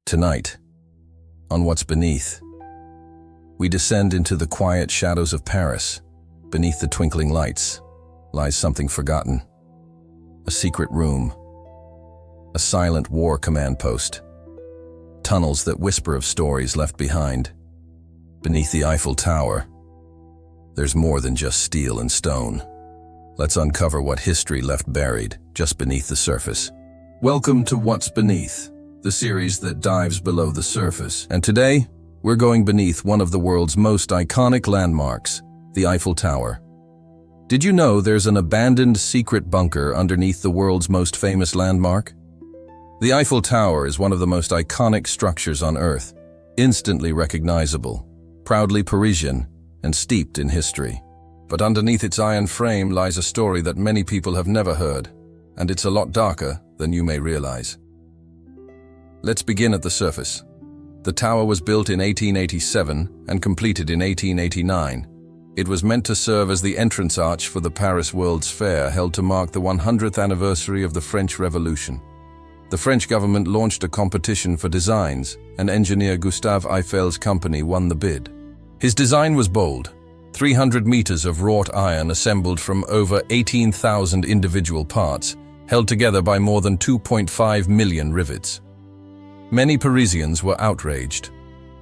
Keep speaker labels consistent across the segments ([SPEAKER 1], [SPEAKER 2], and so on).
[SPEAKER 1] Tonight, on What's Beneath, we descend into the quiet shadows of Paris. Beneath the twinkling lights lies something forgotten. A secret room, a silent war command post, tunnels that whisper of stories left behind. Beneath the Eiffel Tower, there's more than just steel and stone. Let's uncover what history left buried just beneath the surface. Welcome to What's Beneath, the series that dives below the surface. And today, we're going beneath one of the world's most iconic landmarks, the Eiffel Tower. Did you know there's an abandoned secret bunker underneath the world's most famous landmark? The Eiffel Tower is one of the most iconic structures on Earth, instantly recognizable, proudly Parisian, and steeped in history. But underneath its iron frame lies a story that many people have never heard, and it's a lot darker than you may realize. Let's begin at the surface. The tower was built in 1887 and completed in 1889. It was meant to serve as the entrance arch for the Paris World's Fair held to mark the 100th anniversary of the French Revolution. The French government launched a competition for designs, and engineer Gustave Eiffel's company won the bid. His design was bold: 300 meters of wrought iron assembled from over 18,000 individual parts, held together by more than 2.5 million rivets. Many Parisians were outraged.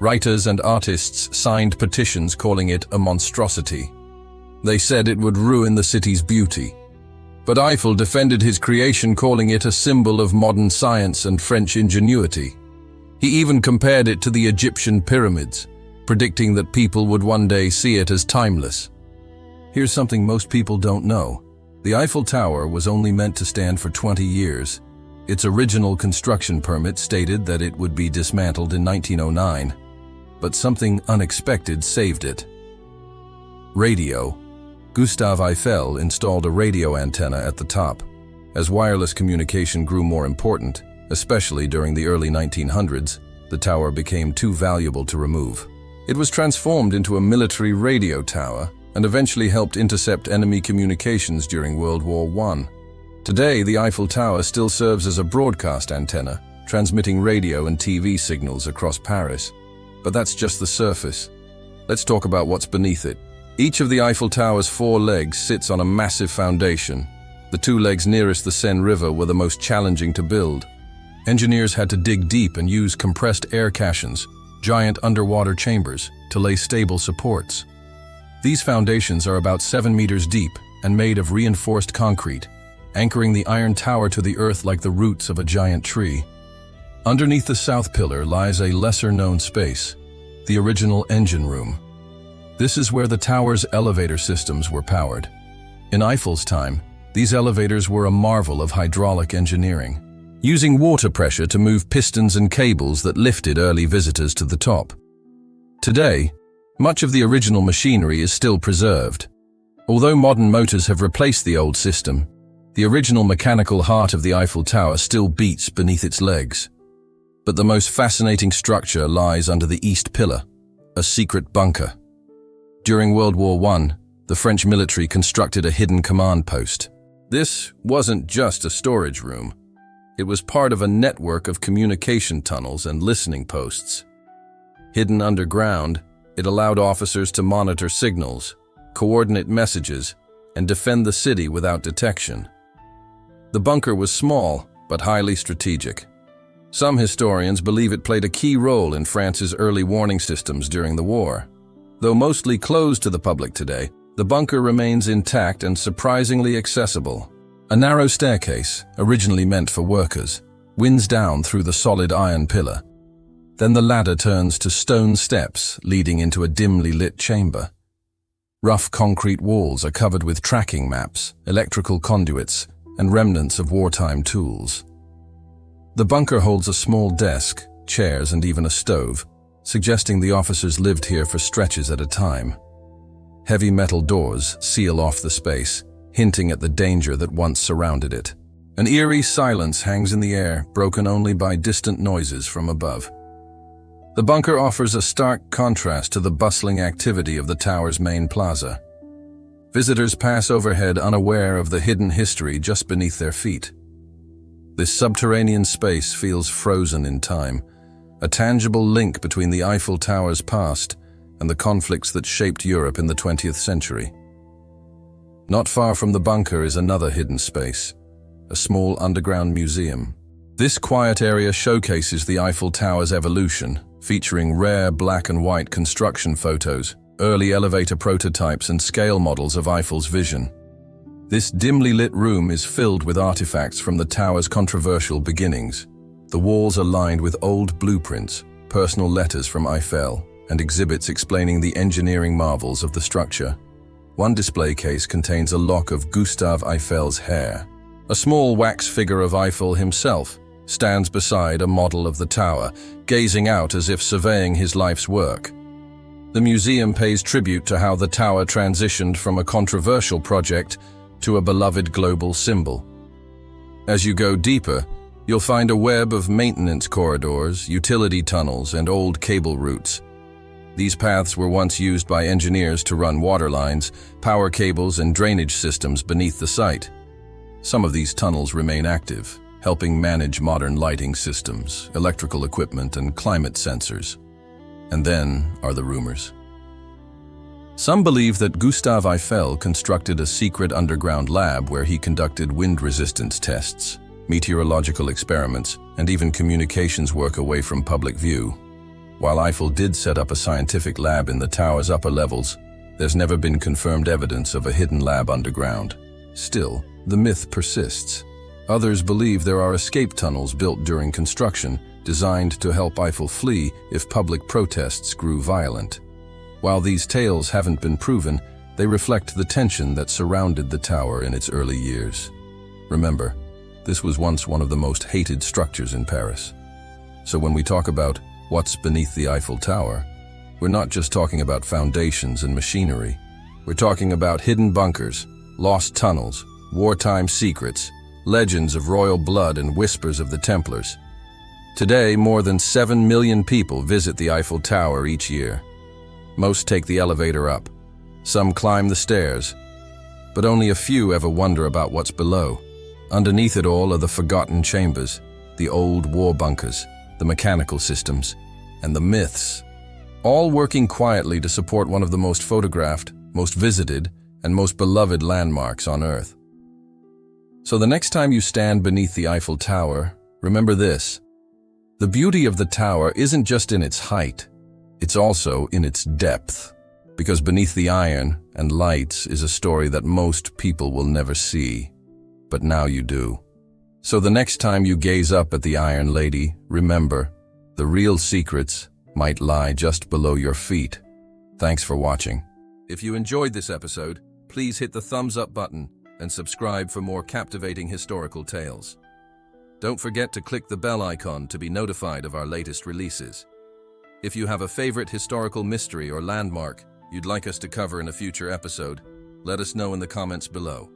[SPEAKER 1] Writers and artists signed petitions calling it a monstrosity. They said it would ruin the city's beauty. But Eiffel defended his creation, calling it a symbol of modern science and French ingenuity. He even compared it to the Egyptian pyramids, predicting that people would one day see it as timeless. Here's something most people don't know. The Eiffel Tower was only meant to stand for 20 years. Its original construction permit stated that it would be dismantled in 1909, but something unexpected saved it. Radio. Gustave Eiffel installed a radio antenna at the top. As wireless communication grew more important, especially during the early 1900s, the tower became too valuable to remove. It was transformed into a military radio tower and eventually helped intercept enemy communications during World War I. Today, the Eiffel Tower still serves as a broadcast antenna, transmitting radio and TV signals across Paris. But that's just the surface. Let's talk about what's beneath it. Each of the Eiffel Tower's 4 legs sits on a massive foundation. The 2 legs nearest the Seine River were the most challenging to build. Engineers had to dig deep and use compressed air caissons, giant underwater chambers, to lay stable supports. These foundations are about 7 meters deep and made of reinforced concrete, anchoring the iron tower to the earth like the roots of a giant tree. Underneath the south pillar lies a lesser-known space, the original engine room. This is where the tower's elevator systems were powered. In Eiffel's time, these elevators were a marvel of hydraulic engineering, using water pressure to move pistons and cables that lifted early visitors to the top. Today, much of the original machinery is still preserved. Although modern motors have replaced the old system, the original mechanical heart of the Eiffel Tower still beats beneath its legs. But the most fascinating structure lies under the east pillar, a secret bunker. During World War I, the French military constructed a hidden command post. This wasn't just a storage room. It was part of a network of communication tunnels and listening posts. Hidden underground, it allowed officers to monitor signals, coordinate messages, and defend the city without detection. The bunker was small, but highly strategic. Some historians believe it played a key role in France's early warning systems during the war. Though mostly closed to the public today, the bunker remains intact and surprisingly accessible. A narrow staircase, originally meant for workers, winds down through the solid iron pillar. Then the ladder turns to stone steps leading into a dimly lit chamber. Rough concrete walls are covered with tracking maps, electrical conduits, and remnants of wartime tools. The bunker holds a small desk, chairs, and even a stove, suggesting the officers lived here for stretches at a time. Heavy metal doors seal off the space, hinting at the danger that once surrounded it. An eerie silence hangs in the air, broken only by distant noises from above. The bunker offers a stark contrast to the bustling activity of the tower's main plaza. Visitors pass overhead unaware of the hidden history just beneath their feet. This subterranean space feels frozen in time, a tangible link between the Eiffel Tower's past and the conflicts that shaped Europe in the 20th century. Not far from the bunker is another hidden space, a small underground museum. This quiet area showcases the Eiffel Tower's evolution, featuring rare black and white construction photos, early elevator prototypes and scale models of Eiffel's vision. This dimly lit room is filled with artifacts from the tower's controversial beginnings. The walls are lined with old blueprints, personal letters from Eiffel, and exhibits explaining the engineering marvels of the structure. One display case contains a lock of Gustave Eiffel's hair. A small wax figure of Eiffel himself stands beside a model of the tower, gazing out as if surveying his life's work. The museum pays tribute to how the tower transitioned from a controversial project to a beloved global symbol. As you go deeper, you'll find a web of maintenance corridors, utility tunnels, and old cable routes. These paths were once used by engineers to run water lines, power cables, and drainage systems beneath the site. Some of these tunnels remain active, helping manage modern lighting systems, electrical equipment, and climate sensors. And then are the rumors. Some believe that Gustave Eiffel constructed a secret underground lab where he conducted wind resistance tests, meteorological experiments, and even communications work away from public view. While Eiffel did set up a scientific lab in the tower's upper levels, there's never been confirmed evidence of a hidden lab underground. Still, the myth persists. Others believe there are escape tunnels built during construction, designed to help Eiffel flee if public protests grew violent. While these tales haven't been proven, they reflect the tension that surrounded the tower in its early years. Remember, this was once one of the most hated structures in Paris. So when we talk about what's beneath the Eiffel Tower, we're not just talking about foundations and machinery. We're talking about hidden bunkers, lost tunnels, wartime secrets, legends of royal blood, and whispers of the Templars. Today, more than 7 million people visit the Eiffel Tower each year. Most take the elevator up. Some climb the stairs. But only a few ever wonder about what's below. Underneath it all are the forgotten chambers, the old war bunkers, the mechanical systems, and the myths, all working quietly to support one of the most photographed, most visited, and most beloved landmarks on Earth. So the next time you stand beneath the Eiffel Tower, remember this. The beauty of the tower isn't just in its height, it's also in its depth. Because beneath the iron and lights is a story that most people will never see. But now you do. So the next time you gaze up at the Iron Lady, remember, the real secrets might lie just below your feet. Thanks for watching. If you enjoyed this episode, please hit the thumbs up button and subscribe for more captivating historical tales. Don't forget to click the bell icon to be notified of our latest releases. If you have a favorite historical mystery or landmark you'd like us to cover in a future episode, let us know in the comments below.